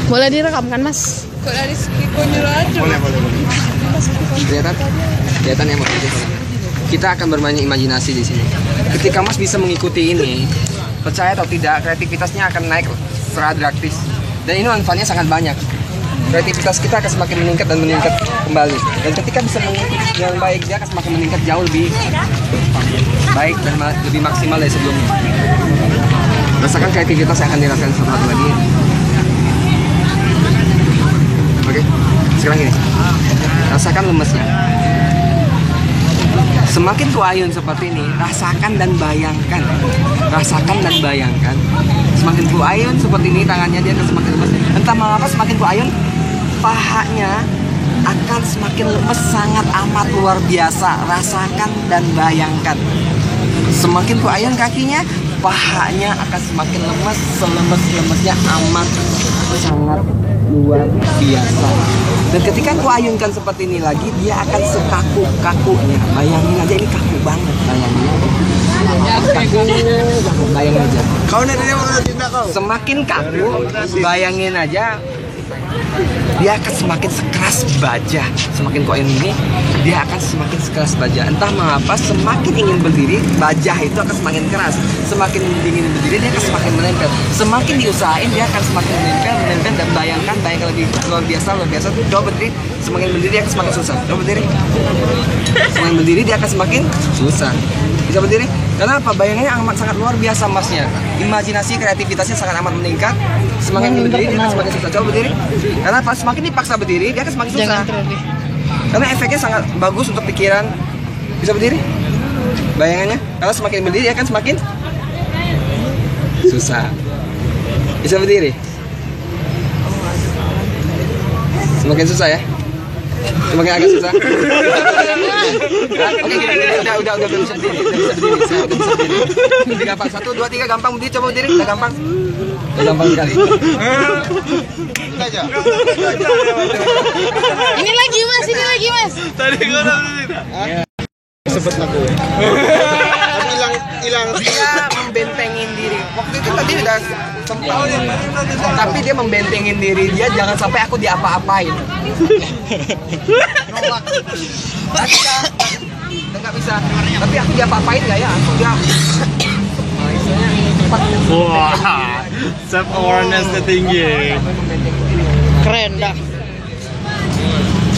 Boleh direkam kan, Mas? Kok dari Kiko nyuruh aja? Boleh. Kelihatan ya, Mas. Kita akan bermain imajinasi di sini. Ketika Mas bisa mengikuti ini, percaya atau tidak, kreativitasnya akan naik secara drastis. Dan ini manfaatnya sangat banyak. Kreativitas kita akan semakin meningkat dan meningkat kembali. Dan ketika bisa mengikuti dengan baik, dia akan semakin meningkat jauh lebih baik dan lebih maksimal dari sebelumnya. Rasakan kreativitas yang akan dirasakan satu lagi. Oke, sekarang gini. Rasakan lemesnya. Semakin kuayun seperti ini, rasakan dan bayangkan. Rasakan dan bayangkan. Semakin kuayun seperti ini, tangannya dia akan semakin lemes. Entah mengapa semakin kuayun, pahanya akan semakin lemes, sangat amat luar biasa. Rasakan dan bayangkan. Semakin kuayun kakinya, pahanya akan semakin lemes, selemes-lemesnya amat sangat luar biasa. Dan ketika aku ayunkan seperti ini lagi, dia akan sekaku-kakunya. Bayangin aja, ini kaku banget. Bayangin aja. Kaku, bayangin aja. Kau neneknya mau cinta kau. Semakin kaku, bayangin aja, dia akan semakin sekeras baja. Semakin koin ini, dia akan semakin sekeras baja. Entah mengapa, semakin ingin berdiri, baja itu akan semakin keras. Semakin ingin berdiri, dia akan semakin menempel. Semakin diusahain, dia akan semakin menempel. Dan bayangkan lebih luar biasa. Coba berdiri, semakin berdiri dia akan semakin susah. Coba berdiri. Semakin berdiri dia akan semakin susah. Bisa berdiri? Karena apa? Bayangannya amat sangat luar biasa Masnya. Imajinasi, kreativitasnya sangat amat meningkat. Semakin berdiri dia akan semakin susah. Coba berdiri. Karena pas semakin dipaksa berdiri dia akan semakin susah. Karena efeknya sangat bagus untuk pikiran. Bisa berdiri? Bayangannya. Karena semakin berdiri dia akan semakin susah. Bisa berdiri? Semakin susah ya? Semakin agak susah. Oke, udah bisa berdiri. Udah gampang. 1, 2, 3 gampang berdiri. Coba berdiri. Udah gampang. Udah gampang sekali. Ini lagi, Mas. Tadi kau udah berdiri. Sebet aku. Hilang. Dia membentengin diri. Waktu itu tadi udah sempat. Tapi dia membentengin diri dia jangan sampai aku diapa-apain. Nggak bisa. Tapi aku diapa-apain nggak ya? Aku dia. Wah, self awarenessnya tinggi. Keren dah.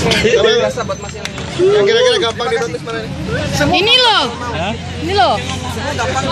Biasa buat Mas yang Yang kira-kira gampang di notice mana nih? Ini loh. semua gampang.